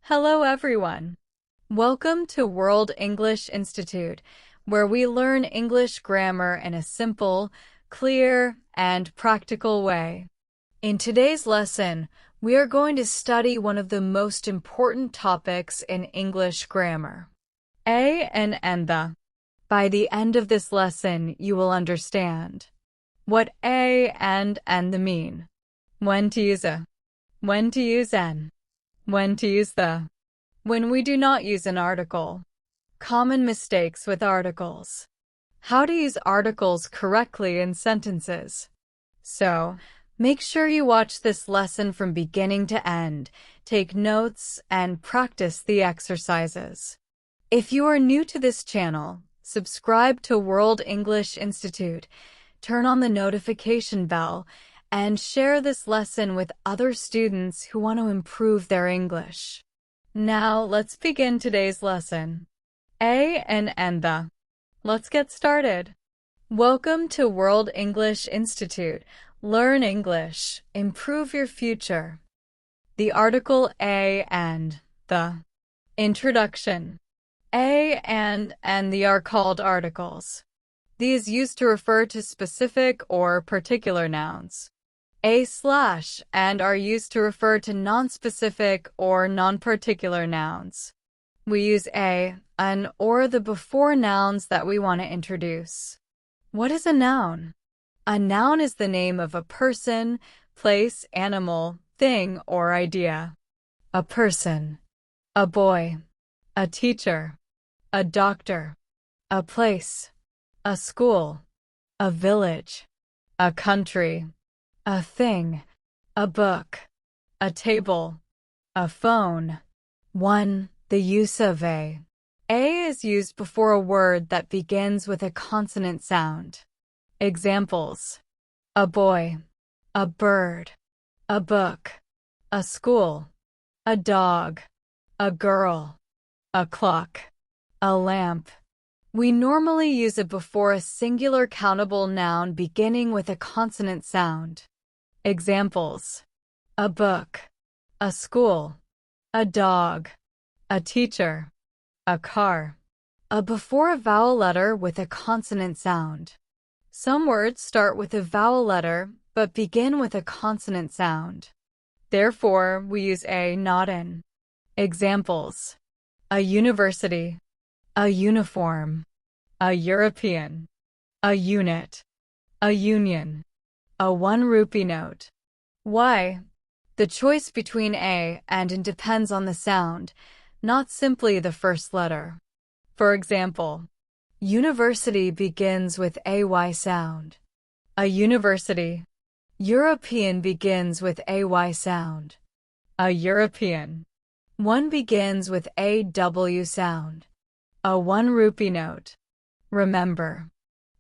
Hello everyone. Welcome to World English Institute, where we learn English grammar in a simple, clear, and practical way. In today's lesson, we are going to study one of the most important topics in English grammar, a and the. By the end of this lesson, you will understand what a and the mean, when to use a, when to use an, when to use the, when we do not use an article, common mistakes with articles, how to use articles correctly in sentences. So, make sure you watch this lesson from beginning to end, take notes, and practice the exercises. If you are new to this channel, subscribe to World English Institute, turn on the notification bell, and share this lesson with other students who want to improve their English. Now, let's begin today's lesson. A and the. Let's get started. Welcome to World English Institute. Learn English. Improve your future. The article a and the. Introduction. A and the are called articles. These used to refer to specific or particular nouns. A/and are used to refer to non-specific or non-particular nouns. We use an, or the before nouns that we want to introduce. What is a noun? A noun is the name of a person, place, animal, thing, or idea. A person, a boy, a teacher, a doctor, a place, a school, a village, a country, a thing, a book, a table, a phone. 1. The use of a. A is used before a word that begins with a consonant sound. Examples: a boy, a bird, a book, a school, a dog, a girl, a clock, a lamp. We normally use it before a singular countable noun beginning with a consonant sound. Examples: a book, a school, a dog, a teacher, a car. A before a vowel letter with a consonant sound. Some words start with a vowel letter but begin with a consonant sound. Therefore, we use a, not an. Examples: a university, a uniform, a European, a unit, a union, a 1 rupee note. Why? The choice between a and n depends on the sound, not simply the first letter. For example, university begins with AY sound. A university. European begins with AY sound. A European. One begins with AW sound. A 1 rupee note. Remember,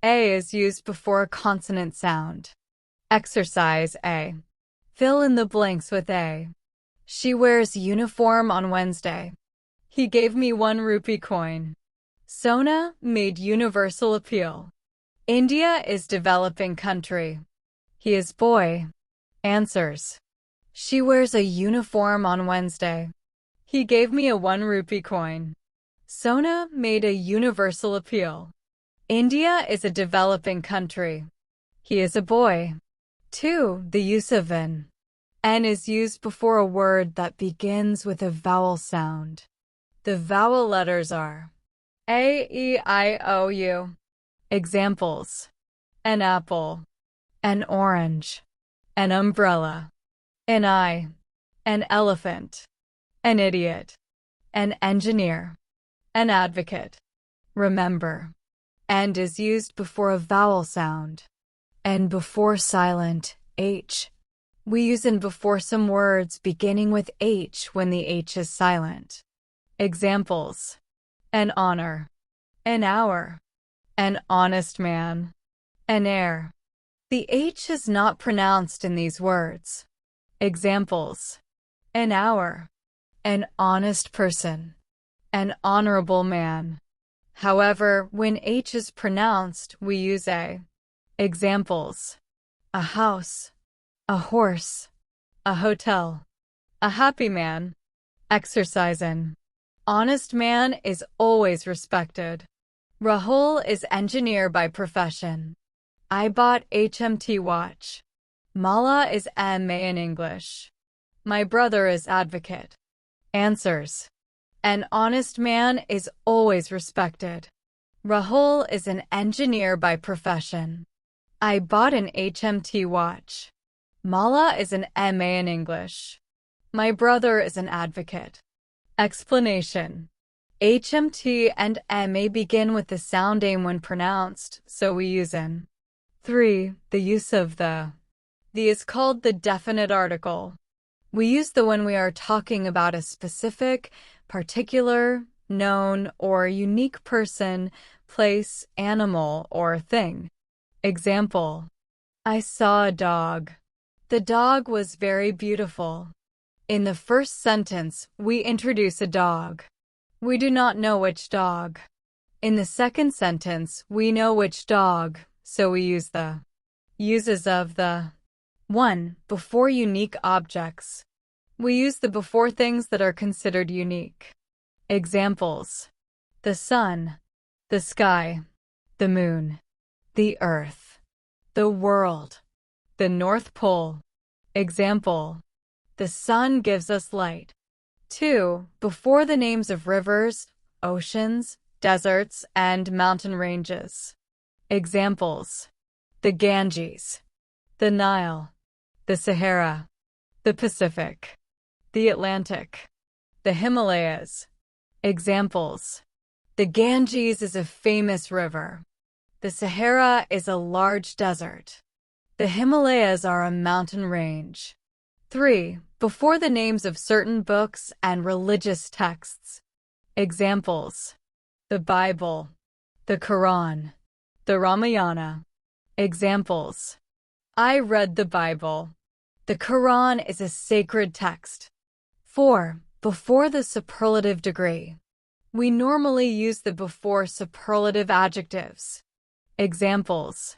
a is used before a consonant sound. Exercise A. Fill in the blanks with a. She wears uniform on Wednesday. He gave me 1 rupee coin. Sona made universal appeal. India is developing country. He is boy. Answers: she wears a uniform on Wednesday. He gave me a 1 rupee coin. Sona made a universal appeal. India is a developing country. He is a boy. 2. The use of an. N is used before a word that begins with a vowel sound. The vowel letters are A, E, I, O, U. Examples: an apple, an orange, an umbrella, an eye, an elephant, an idiot, an engineer, an advocate. Remember, and is used before a vowel sound. And before silent H. We use and before some words beginning with H when the H is silent. Examples: an honor, an hour, an honest man, an heir. The H is not pronounced in these words. Examples: an hour, an honest person, an honorable man. However, when H is pronounced, we use a. Examples: a house, a horse, a hotel, a happy man, Exercising. Honest man is always respected. Rahul is engineer by profession. I bought HMT watch. Mala is MA in English. My brother is advocate. Answers. An honest man is always respected. Rahul is an engineer by profession. I bought an HMT watch. Mala is an MA in English. My brother is an advocate. Explanation. HMT and MA begin with the sound aim when pronounced, so we use in. 3. The use of the. The is called the definite article. We use the when we are talking about a specific, particular, known, or unique person, place, animal, or thing. Example. I saw a dog. The dog was very beautiful. In the first sentence, we introduce a dog. We do not know which dog. In the second sentence, we know which dog, so we use the. Uses of the. 1. Before unique objects. We use the before things that are considered unique. Examples. The sun, the sky, the moon, the earth, the world, the North Pole. Example. The sun gives us light. 2. Before the names of rivers, oceans, deserts, and mountain ranges. Examples. The Ganges, the Nile, the Sahara, the Pacific, the Atlantic, the Himalayas. Examples. The Ganges is a famous river. The Sahara is a large desert. The Himalayas are a mountain range. 3. Before the names of certain books and religious texts. Examples. The Bible, the Quran, the Ramayana. Examples. I read the Bible. The Quran is a sacred text. 4. Before the superlative degree. We normally use the before superlative adjectives. Examples.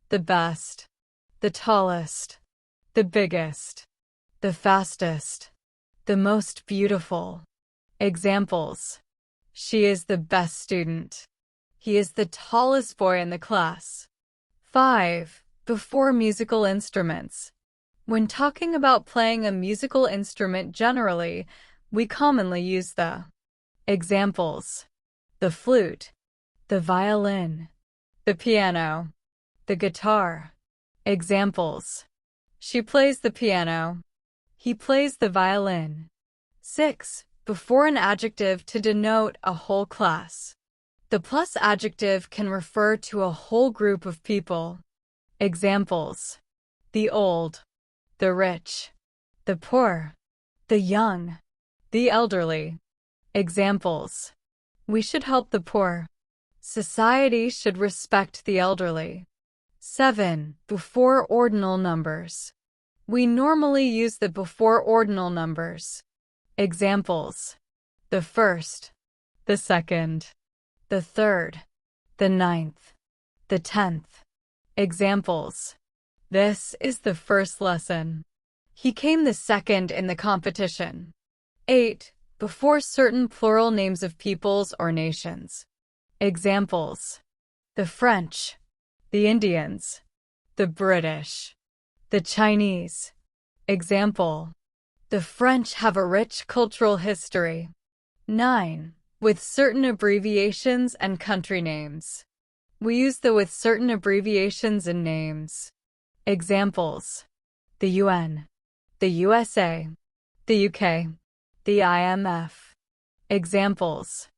The best, the tallest, the biggest, the fastest, the most beautiful. Examples. She is the best student. He is the tallest boy in the class. 5. Before musical instruments. When talking about playing a musical instrument generally, we commonly use the. Examples. The flute, the violin, the piano, the guitar. Examples. She plays the piano. He plays the violin. 6. Before an adjective to denote a whole class. The plus adjective can refer to a whole group of people. Examples. The old, the rich, the poor, the young, the elderly. Examples. We should help the poor. Society should respect the elderly. 7. Before ordinal numbers. We normally use the before ordinal numbers. Examples. The first, the second, the third, the ninth, the 10th. Examples. This is the first lesson. He came the second in the competition. 8. Before certain plural names of peoples or nations. Examples. The French, the Indians, the British, the Chinese. Example. The French have a rich cultural history. 9. With certain abbreviations and country names. We use the with certain abbreviations and names. Examples. The UN, the USA, the UK, the IMF. Examples.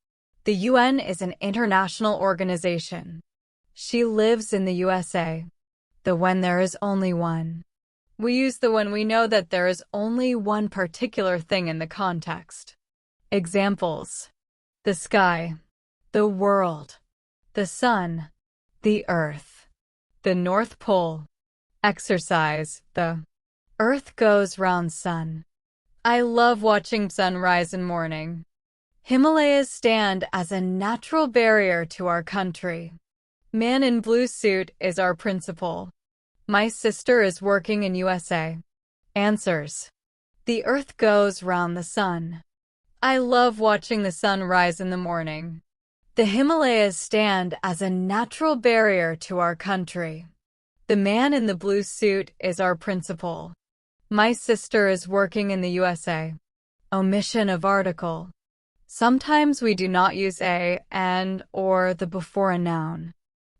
The UN is an international organization. She lives in the USA. The when there is only one. We use the when we know that there is only one particular thing in the context. Examples. The sky, the world, the sun, the earth, the North Pole. Exercise. The earth goes round sun. I love watching sunrise in morning. Himalayas stand as a natural barrier to our country. Man in blue suit is our principal. My sister is working in USA. Answers. The earth goes round the sun. I love watching the sun rise in the morning. The Himalayas stand as a natural barrier to our country. The man in the blue suit is our principal. My sister is working in the USA. Omission of article. Sometimes we do not use a, and, or the before a noun.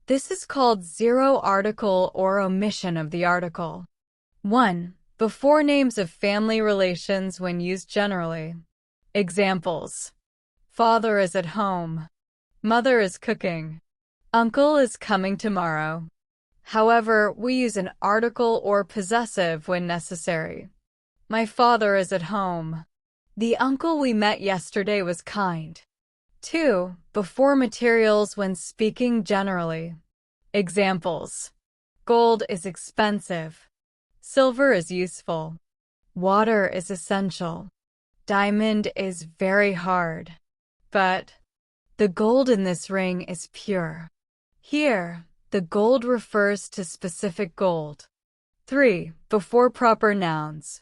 This is called zero article or omission of the article. 1. Before names of family relations when used generally. Examples. Father is at home. Mother is cooking. Uncle is coming tomorrow. However, we use an article or possessive when necessary. My father is at home. The uncle we met yesterday was kind. 2. Before materials when speaking generally. Examples. Gold is expensive. Silver is useful. Water is essential. Diamond is very hard. But the gold in this ring is pure. Here, the gold refers to specific gold. 3. Before proper nouns.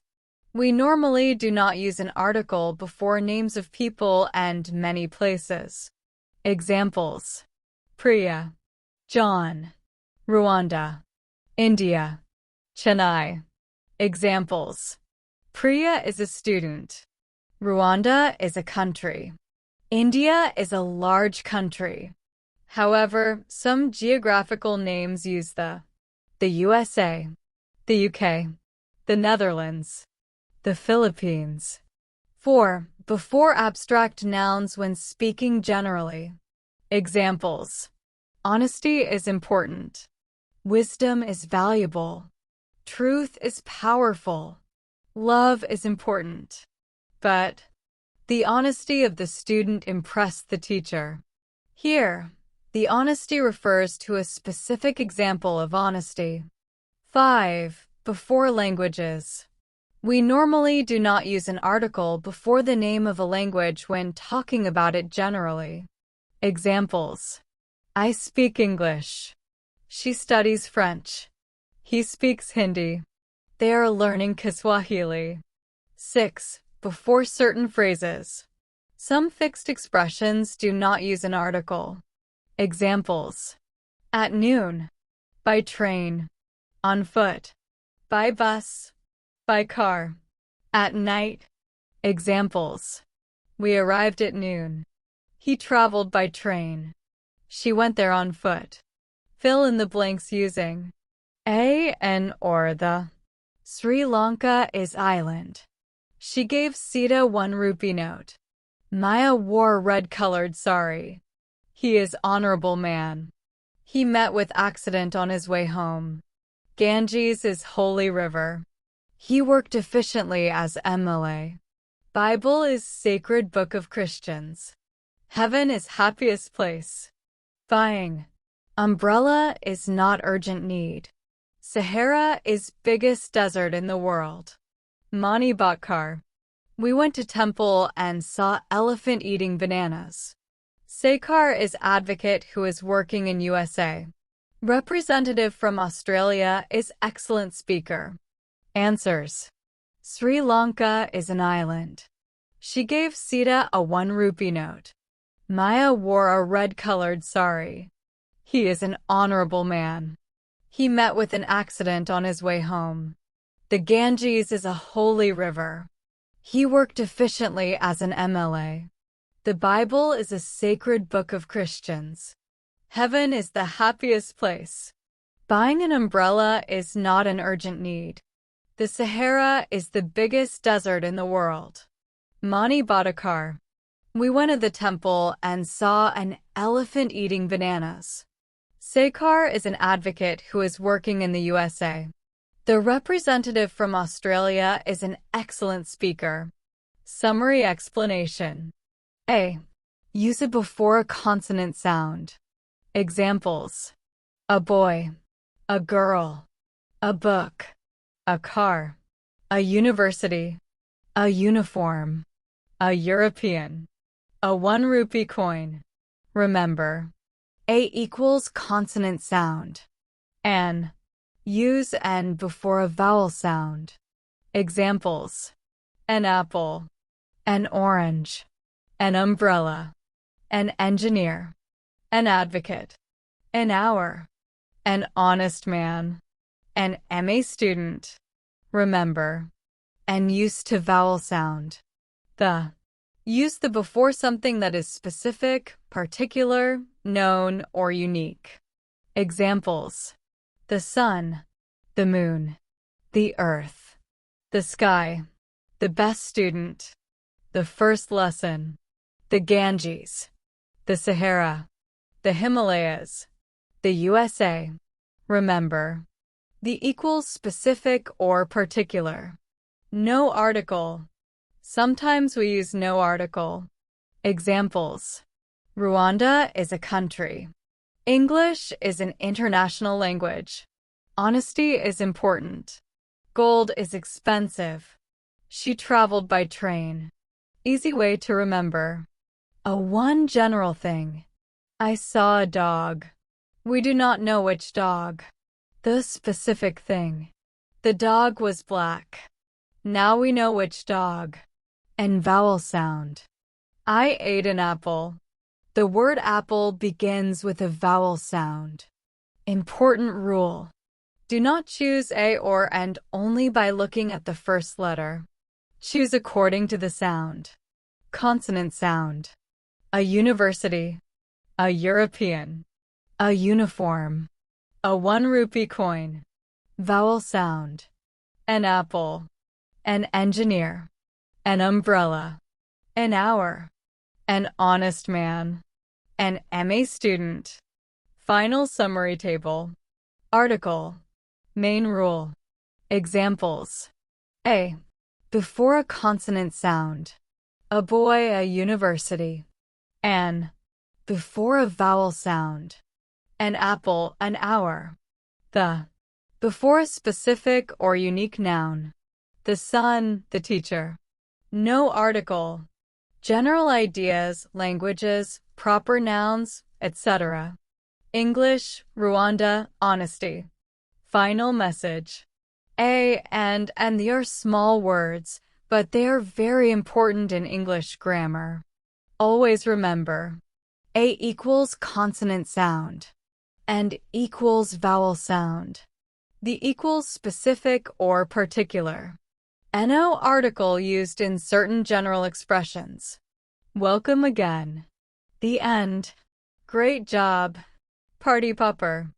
We normally do not use an article before names of people and many places. Examples. Priya, John, Rwanda, India, Chennai. Examples. Priya is a student. Rwanda is a country. India is a large country. However, some geographical names use the USA, the UK, the Netherlands, the Philippines. 4. Before abstract nouns when speaking generally. Examples. Honesty is important. Wisdom is valuable. Truth is powerful. Love is important. But the honesty of the student impressed the teacher. Here, the honesty refers to a specific example of honesty. 5. Before languages. We normally do not use an article before the name of a language when talking about it generally. Examples. I speak English. She studies French. He speaks Hindi. They are learning Kiswahili. 6. Before certain phrases. Some fixed expressions do not use an article. Examples. At noon. By train. On foot. By bus. By car. At night. Examples. We arrived at noon. He traveled by train. She went there on foot. Fill in the blanks using a, an, or the. Sri Lanka is island. She gave Sita 1 rupee note. Maya wore red-colored sari. He is honorable man. He met with accident on his way home. Ganges is holy river. He worked efficiently as MLA. Bible is sacred book of Christians. Heaven is happiest place. Buying. Umbrella is not urgent need. Sahara is biggest desert in the world. Mani Bakar. We went to temple and saw elephant eating bananas. Sekar is advocate who is working in USA. Representative from Australia is excellent speaker. Answers. Sri Lanka is an island. She gave Sita a 1 rupee note. Maya wore a red-colored sari. He is an honorable man. He met with an accident on his way home. The Ganges is a holy river. He worked efficiently as an MLA. The Bible is a sacred book of Christians. Heaven is the happiest place. Buying an umbrella is not an urgent need. The Sahara is the biggest desert in the world. Mani Badakar. We went to the temple and saw an elephant eating bananas. Sekar is an advocate who is working in the USA. The representative from Australia is an excellent speaker. Summary explanation. A. Use it before a consonant sound. Examples. A boy. A girl. A book. A car. A university. A uniform. A European. A 1 rupee coin. Remember. A equals consonant sound. An. Use an before a vowel sound. Examples. An apple. an orange, an umbrella, an engineer, an advocate, an hour, an honest man, an MA student. Remember, and used to vowel sound. Use the before something that is specific, particular, known, or unique. Examples: the sun, the moon, the earth, the sky, the best student, the first lesson, the Ganges, the Sahara, the Himalayas, the USA. Remember, the equals specific or particular. No article. Sometimes we use no article. Examples: Rwanda is a country. English is an international language. Honesty is important. Gold is expensive. She traveled by train. Easy way to remember. A one general thing. I saw a dog. We do not know which dog. The specific thing. The dog was black. Now we know which dog. And vowel sound. I ate an apple. The word apple begins with a vowel sound. Important rule. Do not choose a or and only by looking at the first letter. Choose according to the sound. Consonant sound. A university. A European. A uniform. A 1 rupee coin. Vowel sound. An apple. An engineer. An umbrella. An hour. An honest man. An MA student. Final summary table. Article. Main rule. Examples. A. Before a consonant sound. A boy, a university. An. Before a vowel sound. An apple, an hour. The. Before a specific or unique noun. The sun, the teacher. No article. General ideas, languages, proper nouns, etc. English, Rwanda, honesty. Final message. A and they are small words, but they are very important in English grammar. Always remember, A equals consonant sound, and equals vowel sound. The equals specific or particular. No article used in certain general expressions. Welcome again. The end. Great job. Party popper.